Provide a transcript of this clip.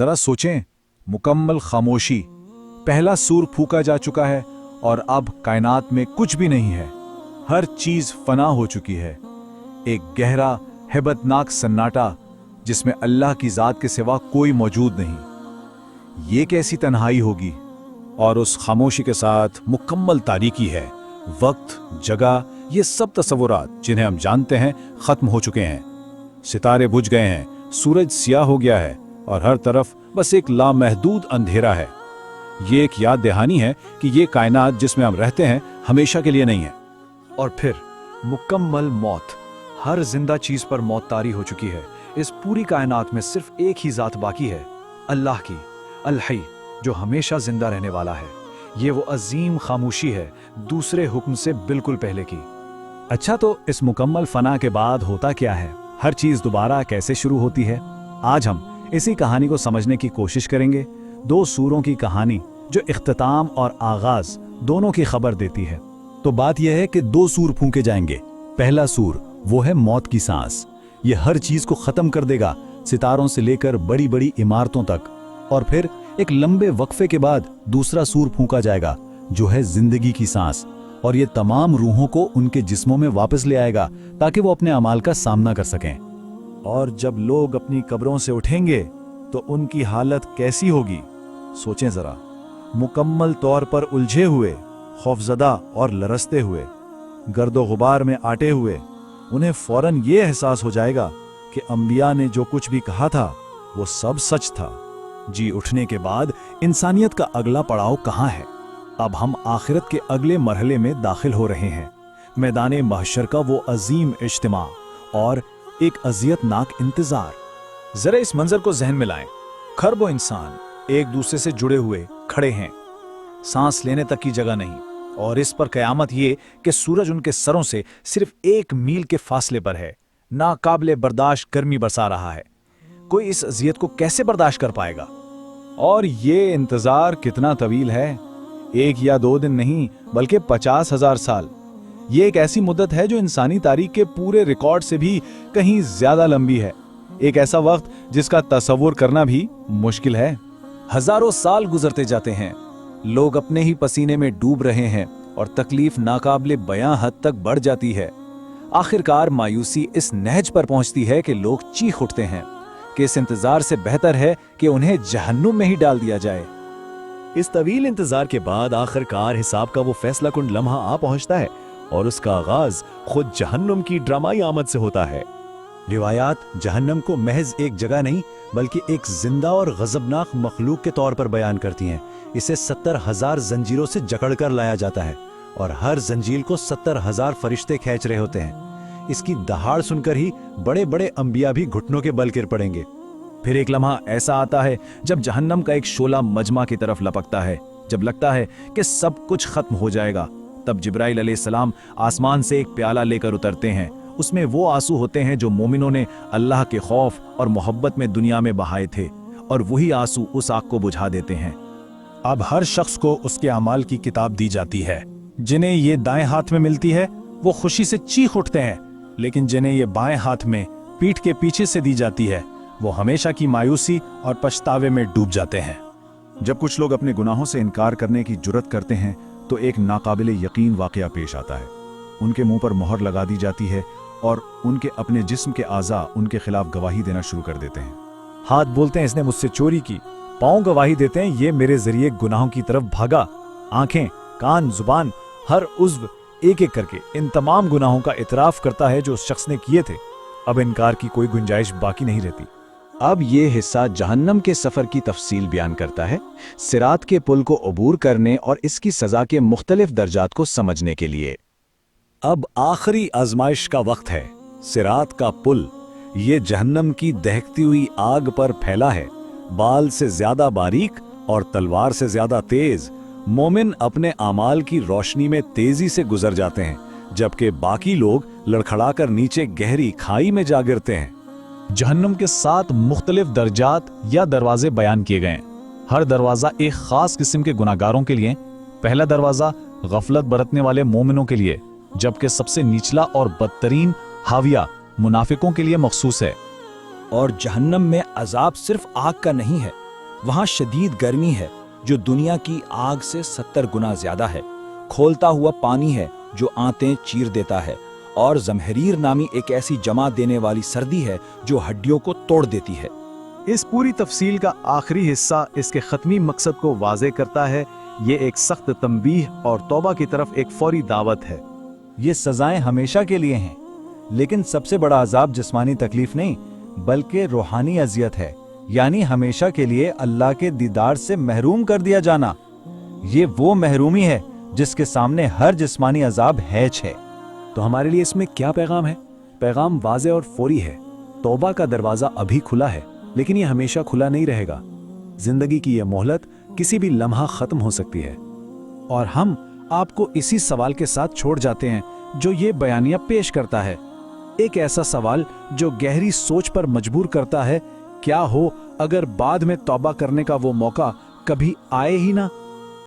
जरा सोचें, मुकम्मल खामोशी, पहला सूर फूका जा चुका है और अब कायनात में कुछ भी नहीं है। हर चीज फना हो चुकी है। एक गहरा हैबतनाक सन्नाटा जिसमें अल्लाह की जात के सिवा कोई मौजूद नहीं। ये कैसी तन्हाई होगी? और उस खामोशी के साथ मुकम्मल तारीकी है। वक्त, जगह, ये सब तस्वुरात जिन्हें हम जानते हैं खत्म हो चुके हैं। सितारे बुझ गए हैं, सूरज सियाह हो गया है और हर तरफ बस एक लामहदूद अंधेरा है। ये एक याद दहानी है कि ये कायनात जिसमें हम रहते हैं हमेशा के लिए नहीं है। और फिर मुकम्मल मौत। हर जिंदा चीज पर मौत तारी हो चुकी है। इस पूरी कायनात में सिर्फ एक ही जात बाकी है, अल्लाह की, अल-हई, जो हमेशा जिंदा रहने वाला है। ये वो अजीम खामोशी है, दूसरे हुक्म से बिल्कुल पहले की। अच्छा, तो इस मुकम्मल फना के बाद होता क्या है? हर चीज दोबारा कैसे शुरू होती है? आज हम इसी कहानी को समझने की कोशिश करेंगे। दो सूरों की कहानी जो इख्तिताम और आगाज दोनों की खबर देती है। तो बात यह है कि दो सूर फूंके जाएंगे। पहला सूर वो है मौत की सांस। ये हर चीज को खत्म कर देगा, सितारों से लेकर बड़ी बड़ी इमारतों तक। और फिर एक लंबे वक्फे के बाद दूसरा सूर फूंका जाएगा जो है जिंदगी की सांस, और ये तमाम रूहों को उनके जिस्मों में वापस ले आएगा ताकि वो अपने अमाल का सामना कर सकें। और जब लोग अपनी कब्रों से उठेंगे तो उनकी हालत कैसी होगी? सोचें जरा। मुकम्मल तौर पर उलझे हुए, खौफजदा और लरसते हुए, गर्दो गुबार में आटे हुए, उन्हें फौरन ये एहसास हो जाएगा कि अंबिया ने जो कुछ भी कहा था वो सब सच था। जी उठने के बाद इंसानियत का अगला पड़ाव कहाँ है? अब हम आखिरत के अगले मरहले में दाखिल हो रहे हैं। मैदाने महशर का वो अजीम इज्तिमा और एक अजियतनाक इंतजार। जरा इस मंजर को जहन में लाएं। खरबों इंसान एक दूसरे से जुड़े हुए खड़े हैं, सांस लेने तक की जगह नहीं, और इस पर कयामत ये कि सूरज उनके सरों से सिर्फ 1 मील के फासले पर है। नाकाबिले बर्दाश्त गर्मी बरसा रहा है। कोई इस अजियत को कैसे बर्दाश्त कर पाएगा? और ये इंतजार कितना तवील है? 1 या 2 दिन नहीं, बल्कि 50,000 साल। ये एक ऐसी मुद्दत है जो इंसानी तारीख के पूरे रिकॉर्ड से भी कहीं ज्यादा लंबी है। एक ऐसा वक्त जिसका तसव्वुर करना भी मुश्किल है। हजारों साल गुजरते जाते हैं, लोग अपने ही पसीने में डूब रहे हैं और तकलीफ नाकाबिले बयां हद तक बढ़ जाती है। आखिरकार मायूसी इस नहज पर पहुंचती है कि लोग चीख उठते हैं कि इस इंतजार से बेहतर है कि उन्हें जहन्नुम में ही डाल दिया जाए। इस तवील इंतजार के बाद आखिरकार हिसाब का वो फैसला कुन लम्हा आ पहुंचता है और उसका आगाज खुद जहन्नुम की ड्रामाई आमद से होता है। रिवायात जहन्नम को महज एक जगह नहीं बल्कि एक जिंदा और गजबनाक मखलूक के तौर पर बयान करती हैं। इसे 70,000 जंजीरों से जकड़ कर लाया जाता है और हर जंजीर को 70,000 फरिश्ते खींच रहे होते हैं। इसकी दहाड़ सुनकर ही बड़े बड़े अंबिया भी घुटनों के बल गिर पड़ेंगे। फिर एक लम्हा ऐसा आता है जब जहन्नम का एक शोला मजमा की तरफ लपकता है। जब लगता है कि सब कुछ खत्म हो जाएगा, तब जिब्राइल अलैहिस्सलाम आसमान से एक प्याला लेकर उतरते हैं। उसमें वो आंसू होते हैं जो मोमिनों ने अल्लाह के खौफ और मोहब्बत में दुनिया में बहाए थे, और वही आंसू उस आग को बुझा देते हैं। अब हर शख्स को उसके अमाल की किताब दी जाती है। जिन्हें ये दाएं हाथ में मिलती है वो खुशी से चीख उठते हैं, लेकिन जिन्हें ये बाएं हाथ में पीठ के पीछे से दी जाती है वो हमेशा की मायूसी और पछतावे में डूब जाते हैं। जब कुछ लोग अपने गुनाहों से इनकार करने की जुर्रत करते हैं तो एक नाकाबिले यकीन वाकया पेश आता है। उनके मुंह पर मोहर लगा दी जाती है और उनके अपने जिस्म के आज़ा उनके खिलाफ गवाही देना शुरू कर देते हैं। हाथ बोलते हैं इसने मुझसे चोरी की, पांव गवाही देते हैं ये मेरे जरिए गुनाहों की तरफ भागा। आंखें, कान, जुबान, हर उज्व एक एक करके इन तमाम गुनाहों का इतराफ करता है जो उस शख्स ने किए थे। अब इनकार की कोई गुंजाइश बाकी नहीं रहती। अब ये हिस्सा जहन्नम के सफर की तफसील बयान करता है, सिरात के पुल को अबूर करने और इसकी सजा के मुख्तलिफ दर्जात को समझने के लिए। अब आखिरी आजमाइश का वक्त है। सिरात का पुल ये जहन्नम की दहकती हुई आग पर फैला है। बाल से ज्यादा बारीक और तलवार से ज्यादा तेज। मोमिन अपने आमाल की रोशनी में तेजी से गुजर जाते हैं, जबकि बाकी लोग लड़खड़ाकर नीचे गहरी खाई में जा गिरते हैं। जहन्नुम के 7 मुख्तलिफ दर्जात या दरवाजे बयान किए गए हैं। हर दरवाजा एक खास किस्म के गुनाहगारों के लिए। पहला दरवाजा गफलत बरतने वाले मोमिनों के लिए, जबकि सबसे निचला और बदतरीन हाविया मुनाफिकों के लिए मखसूस है। और जहन्नम में अजाब सिर्फ आग का नहीं है, वहाँ शदीद गर्मी है जो दुनिया की आग से 70 गुना ज्यादा है, खोलता हुआ पानी है जो आंतें चीर देता है, और जमहरीर नामी एक ऐसी जमा देने वाली सर्दी है जो हड्डियों को तोड़ देती है। इस पूरी तफसील का आखिरी हिस्सा इसके ख़त्मी मकसद को वाज़े करता है। ये एक सख्त तंबीह और तौबा की तरफ एक फौरी दावत है। ये सजाएं हमेशा के लिए हैं, लेकिन सबसे बड़ा अजाब जिस्मानी तकलीफ नहीं बल्कि रूहानी अजियत है, यानी हमेशा के लिए अल्लाह के दीदार से महरूम कर दिया जाना। ये वो महरूमी है जिसके सामने हर जिस्मानी अजाब हैच है। तो हमारे लिए इसमें क्या पैगाम है? पैगाम वाज़े और फौरी है। तौबा का दरवाज़ा अभी खुला है, लेकिन ये हमेशा खुला नहीं रहेगा। जिंदगी की यह मोहलत किसी भी लम्हा ख़त्म हो सकती है। और हम आपको इसी सवाल के साथ छोड़ जाते हैं जो ये बयानिया पेश करता है। एक ऐसा सवाल जो गहरी सोच पर मजबूर करता है, क्या हो अगर बाद में तौबा करने का वो मौका कभी आए ही ना।